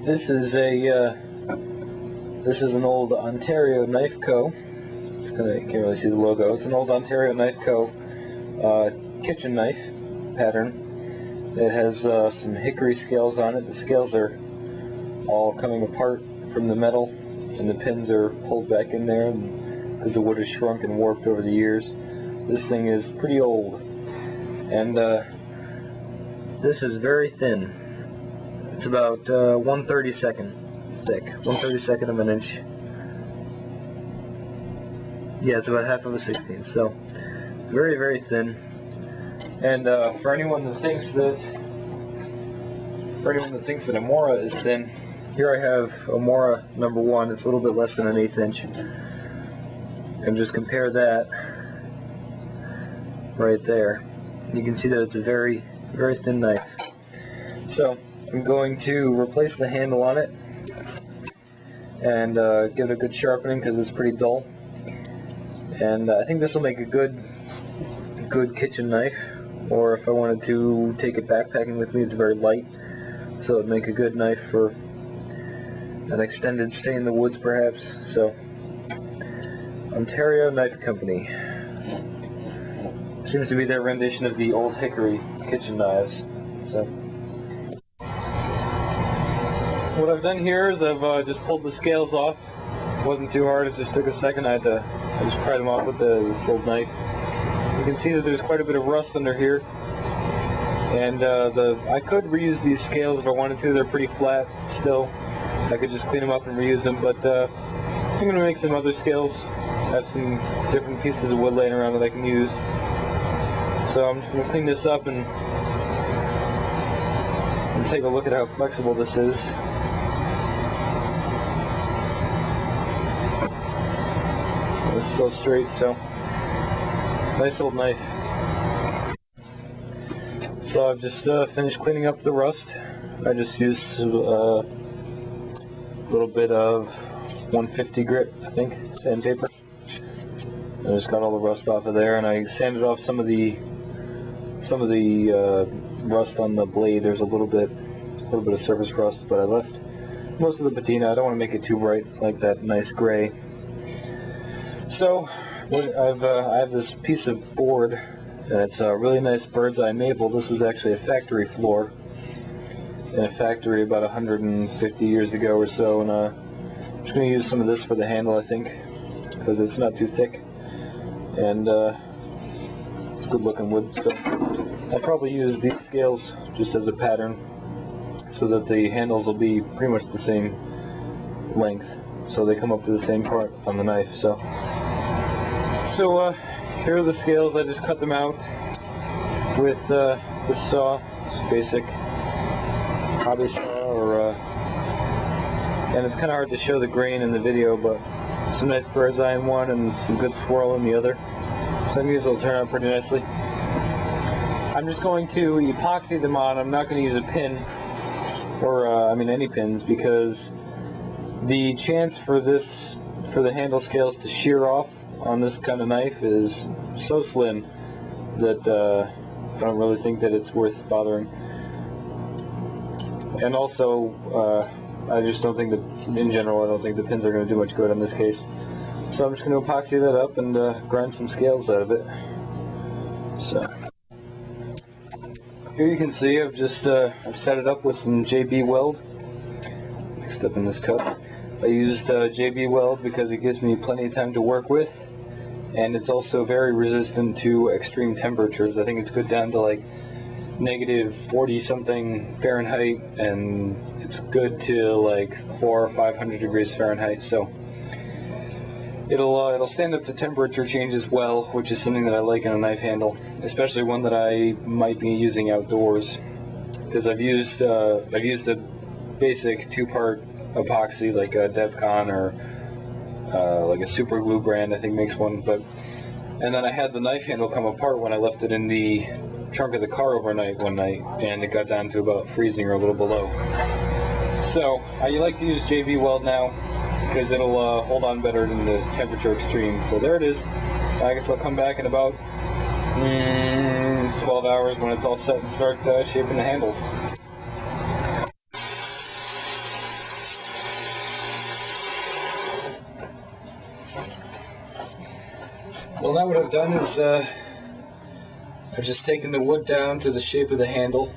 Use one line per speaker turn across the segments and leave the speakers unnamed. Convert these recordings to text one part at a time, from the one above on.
This is an old Ontario Knife Co. You can't really see the logo. It's an old Ontario Knife Co. Kitchen knife pattern. It has some hickory scales on it. The scales are all coming apart from the metal, and the pins are pulled back in there because the wood has shrunk and warped over the years. This thing is pretty old, and this is very thin. It's about 1/32 thick, 1/32 of an inch. Yeah, it's about half of a 16th, so very, very thin. And for anyone that thinks that Amora is thin, here I have Amora number 1. It's a little bit less than an 1/8 inch, and just compare that right there. You can see that it's a very, very thin knife. So I'm going to replace the handle on it and give it a good sharpening because it's pretty dull. And I think this will make a good kitchen knife. Or if I wanted to take it backpacking with me, it's very light, so it'd make a good knife for an extended stay in the woods, perhaps. So, Ontario Knife Company. Seems to be their rendition of the old hickory kitchen knives. So, what I've done here is I've just pulled the scales off. It wasn't too hard. It just took a second. I just pried them off with the old knife. You can see that there's quite a bit of rust under here, and I could reuse these scales if I wanted to. They're pretty flat still. I could just clean them up and reuse them, but I'm going to make some other scales. I have some different pieces of wood laying around that I can use. So I'm just going to clean this up and take a look at how flexible this is. It's still straight, so nice old knife. So I've just finished cleaning up the rust. I just used a little bit of 150 grit, I think, sandpaper. I just got all the rust off of there, and I sanded off some of the rust on the blade. There's a little bit of surface rust, but I left most of the patina. I don't want to make it too bright, like that nice gray. So I have this piece of board, and it's a really nice bird's eye maple. This was actually a factory floor in a factory about 150 years ago or so, and I'm just going to use some of this for the handle, I think, because it's not too thick, and it's good looking wood. So I'll probably use these scales just as a pattern so that the handles will be pretty much the same length, so they come up to the same part on the knife. So here are the scales. I just cut them out with the saw, basic hobby saw, and it's kind of hard to show the grain in the video, but some nice bird's eye in one and some good swirl in the other. So these will turn out pretty nicely. I'm just going to epoxy them on. I'm not going to use a pin, or any pins, because the chance for the handle scales to shear off on this kind of knife is so slim that I don't really think that it's worth bothering. And also, I just don't think that, in general, I don't think the pins are going to do much good in this case. So I'm just going to epoxy that up and grind some scales out of it. So here you can see I've set it up with some JB weld mixed up in this cup. I used JB weld because it gives me plenty of time to work with, and it's also very resistant to extreme temperatures. I think it's good down to like negative 40 something Fahrenheit, and it's good to like 400 or 500 degrees Fahrenheit. So it'll stand up to temperature changes well, which is something that I like in a knife handle, especially one that I might be using outdoors. Because I've used a basic 2-part epoxy like a Devcon or like a Super Glue brand, I think makes one. And then I had the knife handle come apart when I left it in the trunk of the car overnight one night, and it got down to about freezing or a little below. So I like to use JB weld now because it'll hold on better in the temperature extreme. So there it is. I guess I'll come back in about 12 hours when it's all set and start shaping the handles. Well, now what I've done is I've just taken the wood down to the shape of the handle,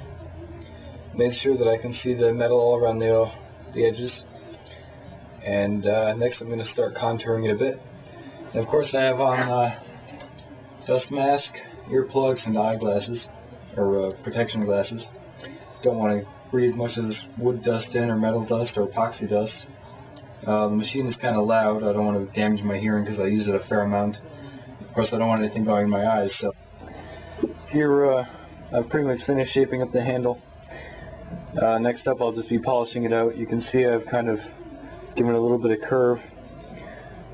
made sure that I can see the metal all around the edges, and next I'm going to start contouring it a bit. And of course I have on dust mask, earplugs, and eyeglasses, or protection glasses. Don't want to breathe much of this wood dust in, or metal dust, or epoxy dust. The machine is kind of loud. I don't want to damage my hearing because I use it a fair amount. Of course I don't want anything going in my eyes. So here I've pretty much finished shaping up the handle. Next up I'll just be polishing it out. You can see I've kind of given it a little bit of curve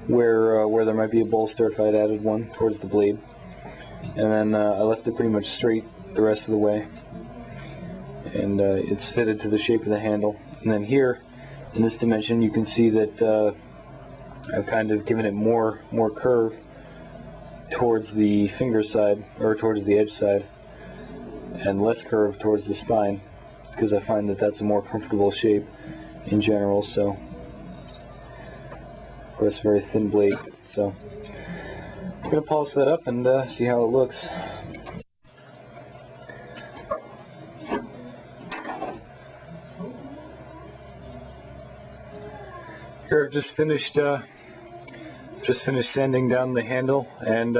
where there might be a bolster if I had added one towards the blade. And then I left it pretty much straight the rest of the way. And it's fitted to the shape of the handle. And then here, in this dimension, you can see that I've kind of given it more curve towards the finger side, or towards the edge side, and less curve towards the spine, because I find that that's a more comfortable shape in general. So, of course, very thin blade. So, I'm going to polish that up and see how it looks. Here I've just finished sanding down the handle, and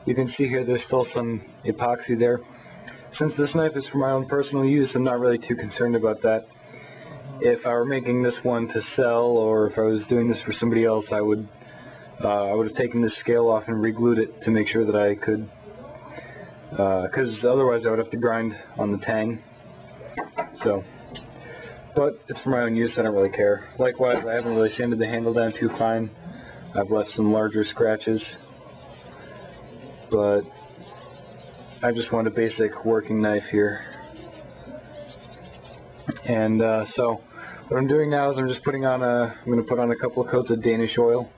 you can see here there's still some epoxy there. Since this knife is for my own personal use, I'm not really too concerned about that. If I were making this one to sell, or if I was doing this for somebody else, I would have taken this scale off and re-glued it to make sure that I could, because otherwise I would have to grind on the tang. So, but it's for my own use, I don't really care. Likewise, I haven't really sanded the handle down too fine. I've left some larger scratches, but I just want a basic working knife here. And so what I'm doing now is I'm just putting on I'm going to put on a couple of coats of Danish oil,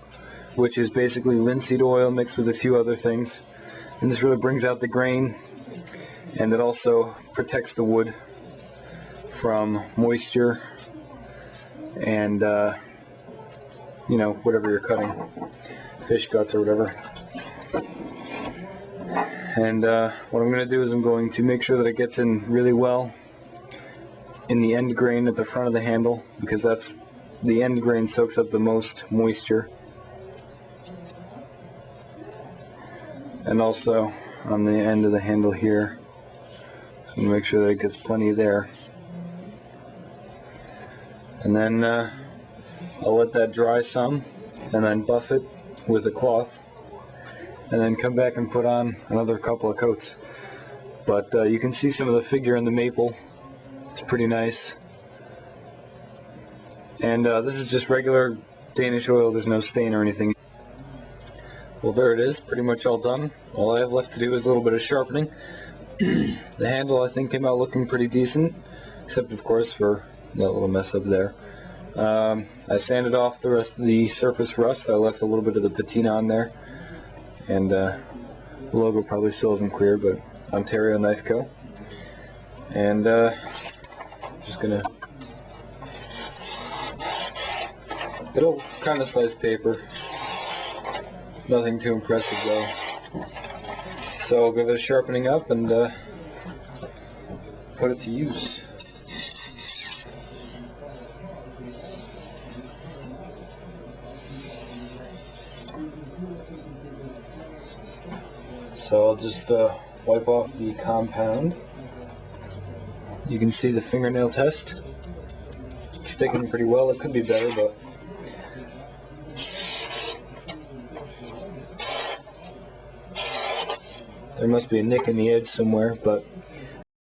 which is basically linseed oil mixed with a few other things. And this really brings out the grain, and it also protects the wood from moisture and you know, whatever you're cutting, fish guts or whatever. And what I'm going to do is I'm going to make sure that it gets in really well in the end grain at the front of the handle, because that's the end grain soaks up the most moisture, and also on the end of the handle here. So I'm going to make sure that it gets plenty there. And then I'll let that dry some, and then buff it with a cloth, and then come back and put on another couple of coats. But you can see some of the figure in the maple. It's pretty nice. And this is just regular Danish oil. There's no stain or anything. Well, there it is, pretty much all done. All I have left to do is a little bit of sharpening. The handle, I think, came out looking pretty decent, except of course for that little mess up there. I sanded off the rest of the surface rust. I left a little bit of the patina on there, and the logo probably still isn't clear, but Ontario Knife Co. And just gonna, it'll kind of slice paper, nothing too impressive though. So I'll give it a sharpening up and put it to use. So I'll just wipe off the compound. You can see the fingernail test. It's sticking pretty well. It could be better, but there must be a nick in the edge somewhere, but